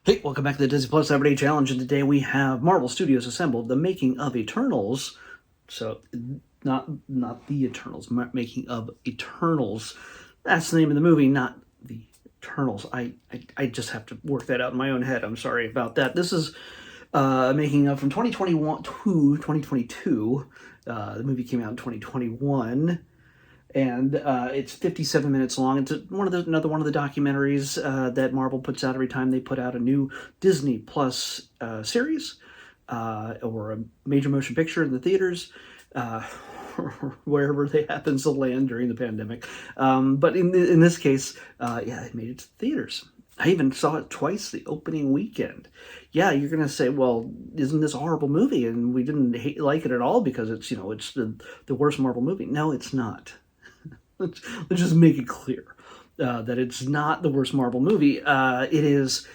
Hey, welcome back to the Disney Plus Everyday Challenge, and today we have Marvel Studios assembled the making of Eternals. So, not the Eternals, making of Eternals. That's the name of the movie, not the Eternals. I just have to work that out in my own head. I'm sorry about that. This is making of from 2021 to 2022. The movie came out in 2021. And it's 57 minutes long. It's another one of the documentaries that Marvel puts out every time they put out a new Disney Plus series or a major motion picture in the theaters, or wherever they happen to land during the pandemic. But in this case, yeah, it made it to the theaters. I even saw it twice the opening weekend. Yeah, you're gonna say, well, isn't this a horrible movie? And we didn't like it at all because it's the worst Marvel movie. No, it's not. Let's just make it clear that it's not the worst Marvel movie. It is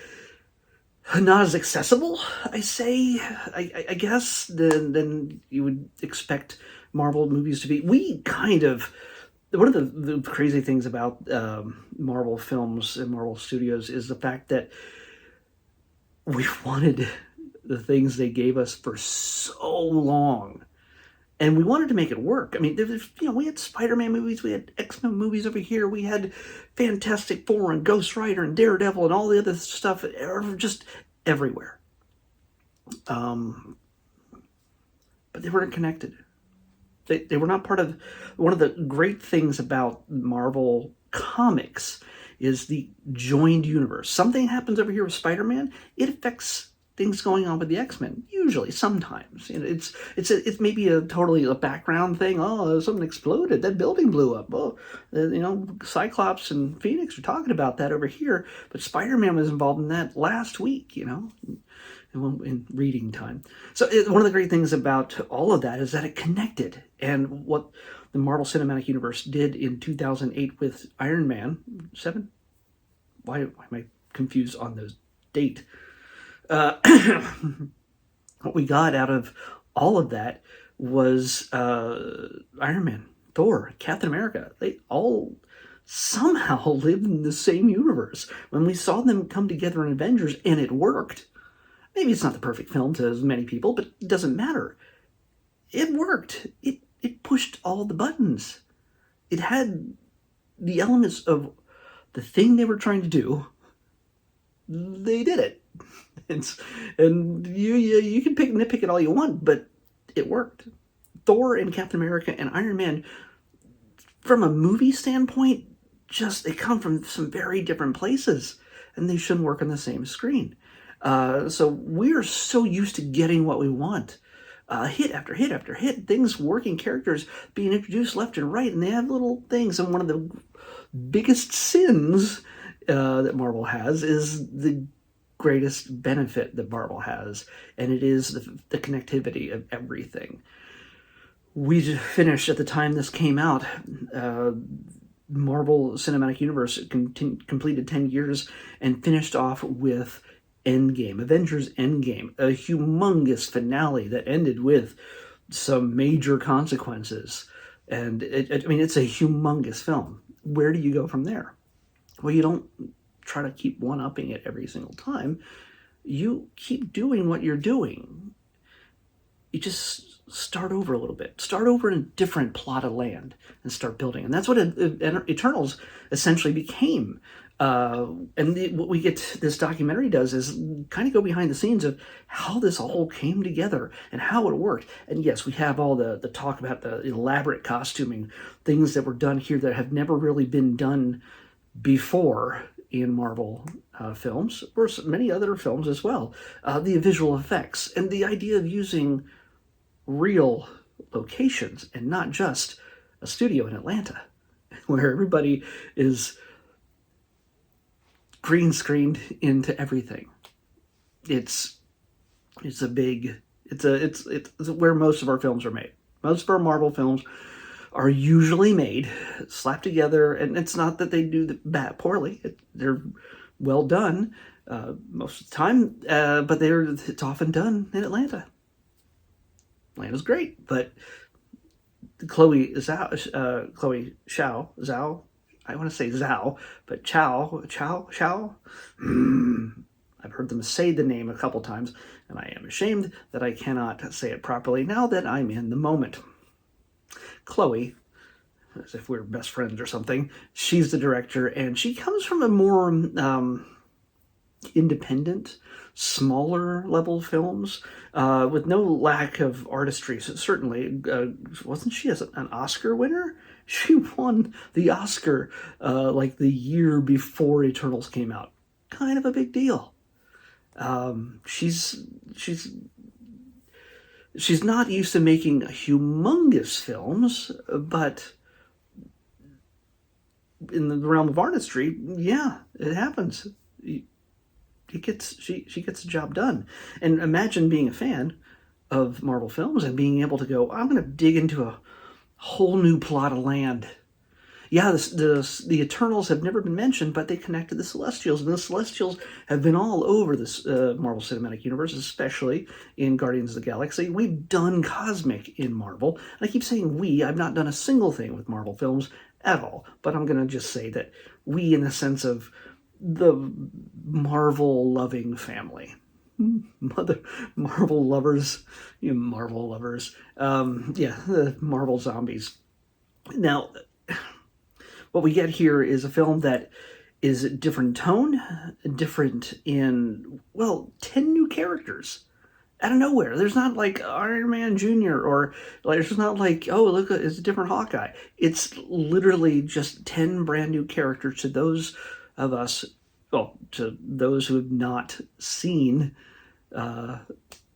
not as accessible, I guess, than you would expect Marvel movies to be. One of the crazy things about Marvel films and Marvel Studios is the fact that we wanted the things they gave us for so long. And we wanted to make it work. I mean, we had Spider-Man movies, we had X-Men movies over here, we had Fantastic Four and Ghost Rider and Daredevil and all the other stuff, just everywhere. But they weren't connected. They were not part of. One of the great things about Marvel Comics is the joined universe. Something happens over here with Spider-Man, it affects things going on with the X-Men. Usually, sometimes, it's maybe totally a background thing. Oh, something exploded. That building blew up. Oh, Cyclops and Phoenix are talking about that over here. But Spider-Man was involved in that last week. In reading time. So one of the great things about all of that is that it connected. And what the Marvel Cinematic Universe did in 2008 with Iron Man 7. Why am I confused on the date? What we got out of all of that was Iron Man, Thor, Captain America. They all somehow lived in the same universe. When we saw them come together in Avengers, and it worked. Maybe it's not the perfect film to many people, but it doesn't matter. It worked. It pushed all the buttons. It had the elements of the thing they were trying to do. They did it. And you can nitpick it all you want, but it worked. Thor and Captain America and Iron Man, from a movie standpoint, they come from some very different places, and they shouldn't work on the same screen. So we're so used to getting what we want. Hit after hit after hit, things working, characters being introduced left and right, and they have little things. And one of the biggest sins that Marvel has is the greatest benefit that Marvel has, and it is the connectivity of everything. We just finished, at the time this came out, Marvel Cinematic Universe completed 10 years and finished off with Endgame, Avengers Endgame, a humongous finale that ended with some major consequences. And it's a humongous film. Where do you go from there? Well, you don't try to keep one-upping it every single time. You keep doing what you're doing. You just start over a little bit. Start over in a different plot of land and start building. And that's what Eternals essentially became. What we get, this documentary does, is kind of go behind the scenes of how this all came together and how it worked. And yes, we have all the talk about the elaborate costuming, things that were done here that have never really been done before in Marvel films, or many other films as well. The visual effects and the idea of using real locations and not just a studio in Atlanta where everybody is green screened into everything. It's where most of our films are made. Most of our Marvel films are usually made, slapped together, and it's not that they do that poorly. They're well done most of the time, but it's often done in Atlanta. Atlanta's great, but Chloe Zhao, I want to say Zhao, but Chow. I've heard them say the name a couple times, and I am ashamed that I cannot say it properly now that I'm in the moment. Chloe, as if we're best friends or something, she's the director, and she comes from a more independent, smaller level films with no lack of artistry. So certainly, wasn't she an Oscar winner? She won the Oscar like the year before Eternals came out. Kind of a big deal. She's not used to making humongous films, but in the realm of artistry, yeah, it happens. She gets the job done. And imagine being a fan of Marvel films and being able to go, I'm going to dig into a whole new plot of land. Yeah, the Eternals have never been mentioned, but they connect to the Celestials, and the Celestials have been all over this Marvel Cinematic Universe, especially in Guardians of the Galaxy. We've done cosmic in Marvel, and I keep saying we. I've not done a single thing with Marvel films at all, but I'm going to just say that we, in the sense of the Marvel-loving family. Marvel lovers, you Marvel lovers. The Marvel zombies. Now, what we get here is a film that is a different tone, different in, 10 new characters out of nowhere. There's not like Iron Man Jr. or like, there's not like, oh, look, it's a different Hawkeye. It's literally just 10 brand new characters to those of us, to those who have not seen,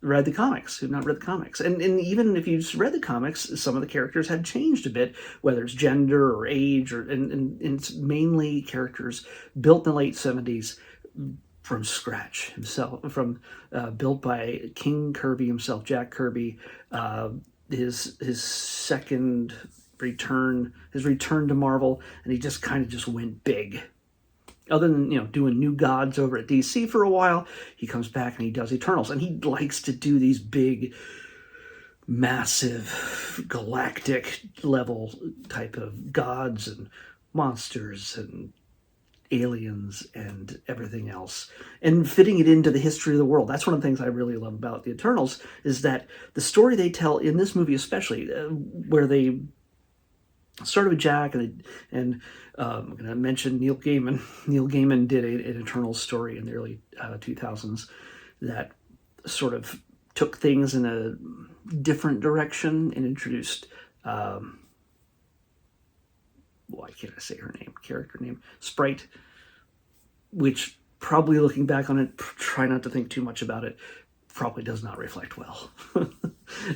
read the comics, who've not read the comics. And even if you've read the comics, some of the characters have changed a bit, whether it's gender or age, and it's mainly characters built in the late 70s from scratch himself, built by King Kirby himself, Jack Kirby, his second return, his return to Marvel, and he just kind of just went big. Other than, doing New Gods over at DC for a while, he comes back and he does Eternals. And he likes to do these big, massive, galactic level type of gods and monsters and aliens and everything else. And fitting it into the history of the world. That's one of the things I really love about the Eternals, is that the story they tell, in this movie especially, where they started with Jack, and I'm going to mention Neil Gaiman. Neil Gaiman did an Eternal story in the early 2000s that sort of took things in a different direction and introduced, why can't I say her name? Character name? Sprite, which probably looking back on it, try not to think too much about it, probably does not reflect well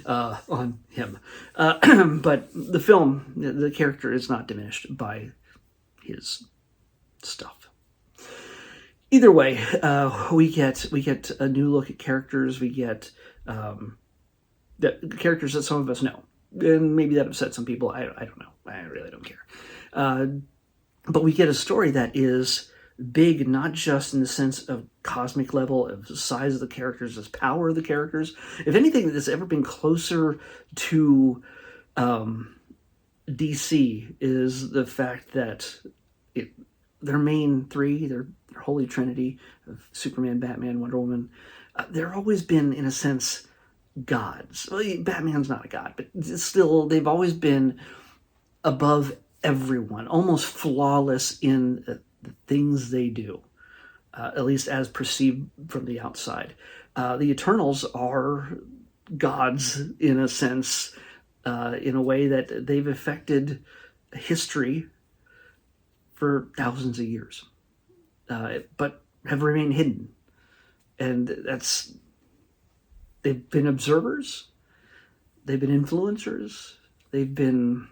on him. But the film, the character is not diminished by his stuff. Either way, we get a new look at characters. We get the characters that some of us know, and maybe that upsets some people. I don't know. I really don't care. But we get a story that is big, not just in the sense of cosmic level, of the size of the characters, the power of the characters. If anything that's ever been closer to DC is the fact that their main three, their holy trinity of Superman, Batman, Wonder Woman, they've always been, in a sense, gods. Well, Batman's not a god, but still, they've always been above everyone, almost flawless in the things they do, at least as perceived from the outside. The Eternals are gods, in a sense, in a way that they've affected history for thousands of years, but have remained hidden. And they've been observers, they've been influencers, they've been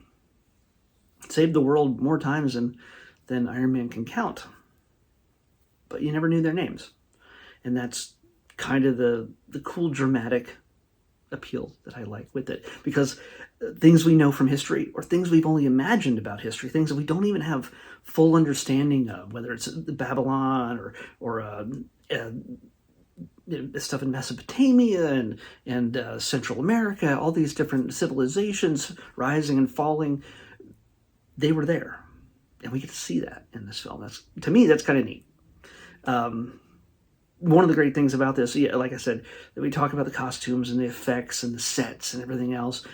saved the world more times than Iron Man can count. But you never knew their names. And that's kind of the cool dramatic appeal that I like with it. Because things we know from history, or things we've only imagined about history, things that we don't even have full understanding of, whether it's Babylon or stuff in Mesopotamia and Central America, all these different civilizations rising and falling, they were there. And we get to see that in this film. To me, that's kind of neat. one of the great things about this, yeah, like I said, that we talk about the costumes and the effects and the sets and everything else.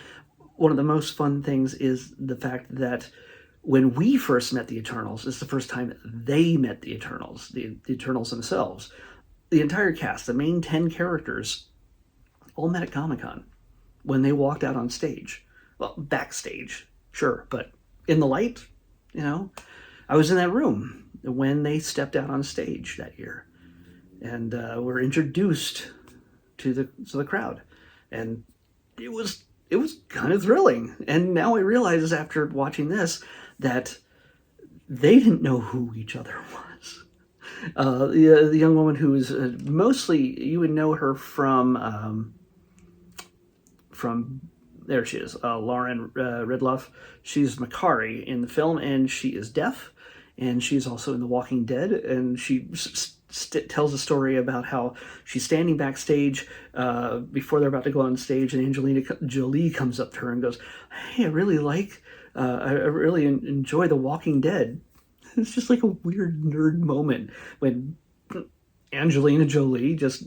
One of the most fun things is the fact that when we first met the Eternals, it's the first time they met the Eternals, the Eternals themselves. The entire cast, the main 10 characters, all met at Comic-Con when they walked out on stage. Well, backstage, sure, but in the light, I was in that room when they stepped out on stage that year, and were introduced to the crowd, and it was kind of thrilling. And now I realize after watching this that they didn't know who each other was. The young woman who is mostly, you would know her from there she is, Lauren Ridloff. She's Makari in the film, and she is deaf, and she's also in The Walking Dead, and she tells a story about how she's standing backstage before they're about to go on stage, and Angelina Jolie comes up to her and goes, "Hey, I really enjoy The Walking Dead." It's just like a weird nerd moment when Angelina Jolie just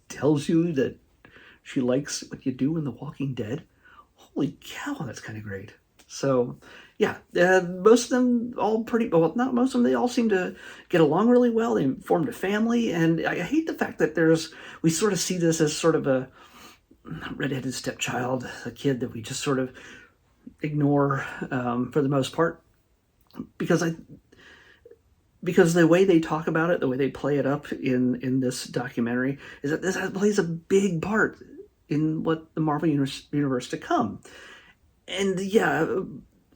tells you that she likes what you do in The Walking Dead. Holy cow, that's kind of great. So, yeah, most of them all pretty, well, not most of them, they all seem to get along really well. They formed a family, and I hate the fact that we sort of see this as sort of a redheaded stepchild, a kid that we just sort of ignore for the most part, because the way they talk about it, the way they play it up in this documentary, is that this plays a big part in what the Marvel universe to come. And yeah,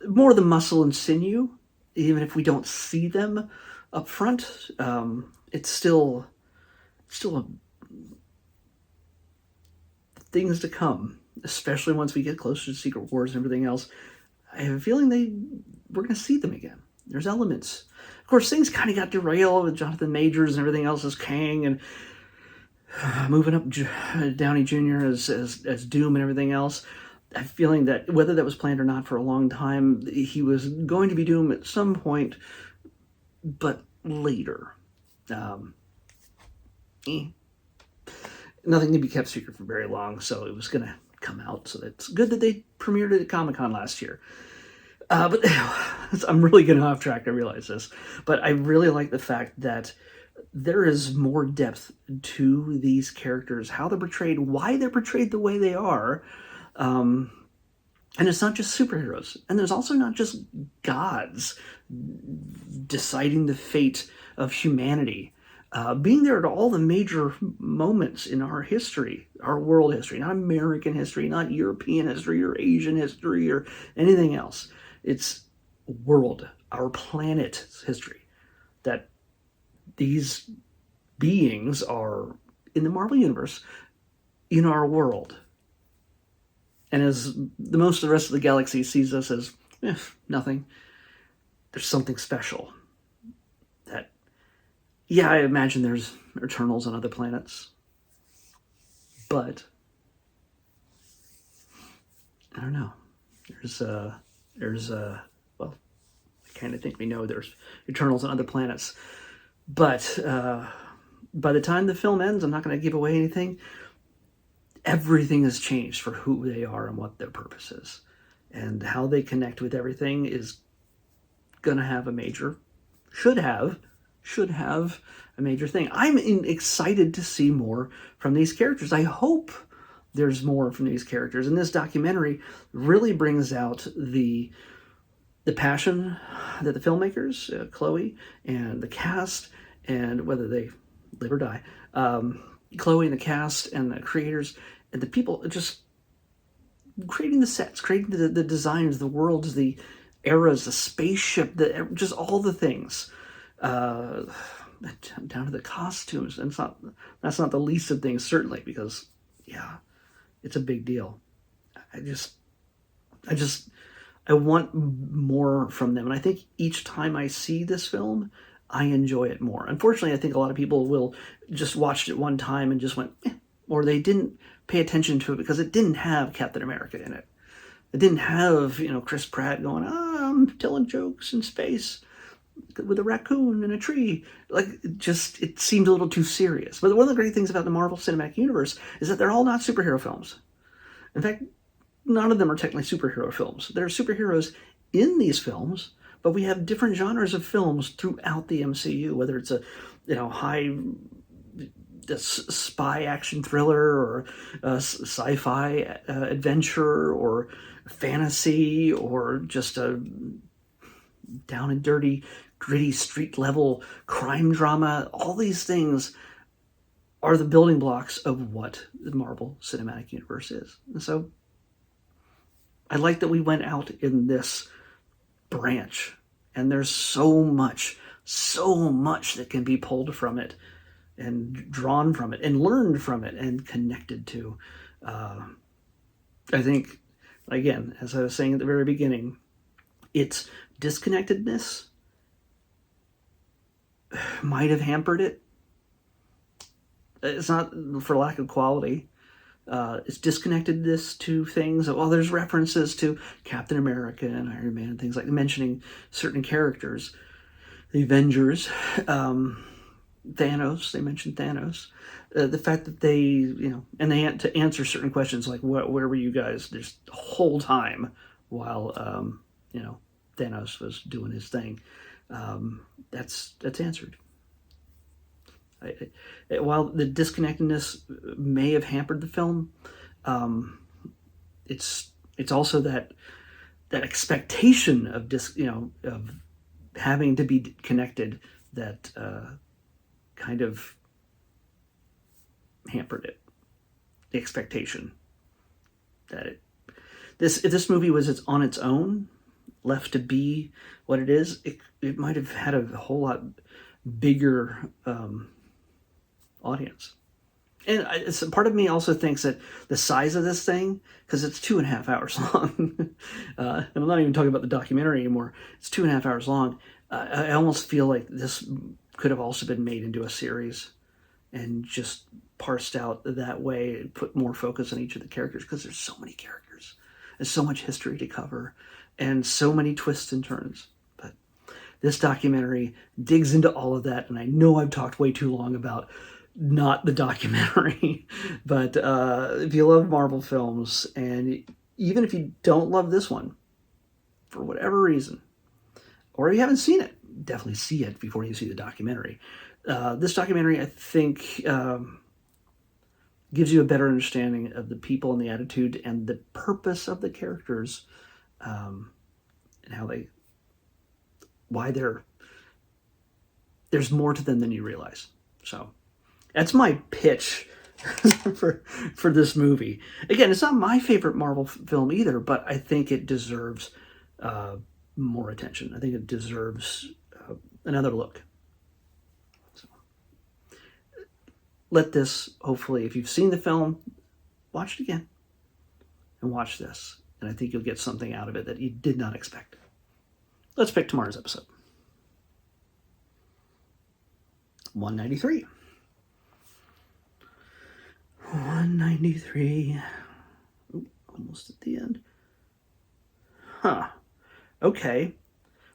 more the muscle and sinew, even if we don't see them up front, it's still things to come, especially once we get closer to Secret Wars and everything else. I have a feeling we're going to see them again. There's elements. Of course, things kind of got derailed with Jonathan Majors and everything else as Kang, and moving up Downey Jr. as Doom and everything else. I'm feeling that whether that was planned or not for a long time, he was going to be Doom at some point, but later. Nothing can be kept secret for very long, so it was going to come out. So it's good that they premiered it at Comic-Con last year. But I'm really getting off track, I realize this. But I really like the fact that there is more depth to these characters, how they're portrayed, why they're portrayed the way they are. And it's not just superheroes. And there's also not just gods deciding the fate of humanity. Being there at all the major moments in our history, our world history, not American history, not European history or Asian history or anything else. It's world, our planet's history, that these beings are in the Marvel Universe, in our world. And as most of the rest of the galaxy sees us as nothing, there's something special. That, yeah, I imagine there's Eternals on other planets. But, I don't know. Well, I kind of think we know there's Eternals on other planets. But by the time the film ends, I'm not going to give away anything. Everything has changed for who they are and what their purpose is. And how they connect with everything is going to have should have a major thing. I'm excited to see more from these characters. I hope there's more from these characters. And this documentary really brings out the passion that the filmmakers, Chloe, and the cast, and whether they live or die, Chloe and the cast and the creators and the people just creating the sets, creating the designs, the worlds, the eras, the spaceship, just all the things, down to the costumes. And that's not the least of things, certainly, because yeah, it's a big deal. I want more from them. And I think each time I see this film, I enjoy it more. Unfortunately, I think a lot of people will just watched it one time and just went, or they didn't pay attention to it because it didn't have Captain America in it. It didn't have, Chris Pratt going, I'm telling jokes in space. with a raccoon and a tree. Like, it seemed a little too serious. But one of the great things about the Marvel Cinematic Universe is that they're all not superhero films. In fact, none of them are technically superhero films. There are superheroes in these films, but we have different genres of films throughout the MCU, whether it's a high spy action thriller or a sci-fi adventure or fantasy or just a down and dirty, gritty street level crime drama. All these things are the building blocks of what the Marvel Cinematic Universe is. And so I like that we went out in this branch, and there's so much that can be pulled from it and drawn from it and learned from it and connected to. I think, again, as I was saying at the very beginning, its disconnectedness might have hampered it. It's not for lack of quality. It's disconnectedness to things. Well, there's references to Captain America and Iron Man and things like mentioning certain characters. The Avengers, Thanos, they mentioned Thanos. The fact that they, and they had to answer certain questions like, where were you guys this whole time while, Thanos was doing his thing? That's answered. While the disconnectedness may have hampered the film, it's also that expectation of of having to be connected that kind of hampered it. The expectation that if this movie was on its own, left to be what it is, it might have had a whole lot bigger audience. And part of me also thinks that the size of this thing, because it's 2.5 hours long, and I'm not even talking about the documentary anymore, it's 2.5 hours long. I almost feel like this could have also been made into a series and just parsed out that way and put more focus on each of the characters, because there's so many characters and so much history to cover and so many twists and turns. But this documentary digs into all of that, and I know I've talked way too long about not the documentary, but if you love Marvel films, and even if you don't love this one for whatever reason, or if you haven't seen it, definitely see it before you see the documentary. This documentary, I think, gives you a better understanding of the people and the attitude and the purpose of the characters, and why there's more to them than you realize. So that's my pitch for this movie. Again, it's not my favorite Marvel film either, but I think it deserves more attention. I think it deserves another look. So, let this, hopefully, if you've seen the film, watch it again and watch this. And I think you'll get something out of it that you did not expect. Let's pick tomorrow's episode. 193. 193. Ooh, almost at the end. Okay.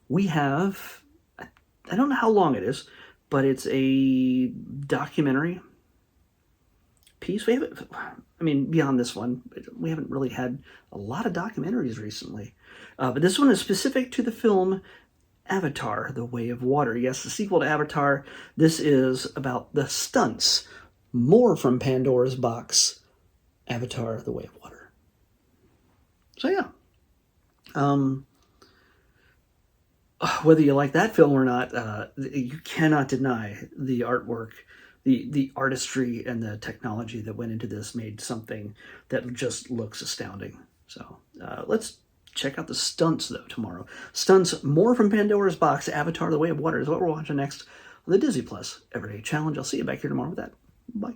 We have, I don't know how long it is, but it's a documentary piece. Beyond this one, we haven't really had a lot of documentaries recently. But this one is specific to the film Avatar, The Way of Water. Yes, the sequel to Avatar. This is about the stunts. More from Pandora's Box, Avatar, The Way of Water. So yeah. Whether you like that film or not, you cannot deny the artwork, the artistry, and the technology that went into this made something that just looks astounding. So let's check out the stunts, though, tomorrow. Stunts, more from Pandora's Box, Avatar, The Way of Water is what we're watching next on the Disney Plus Everyday Challenge. I'll see you back here tomorrow with that. Bye.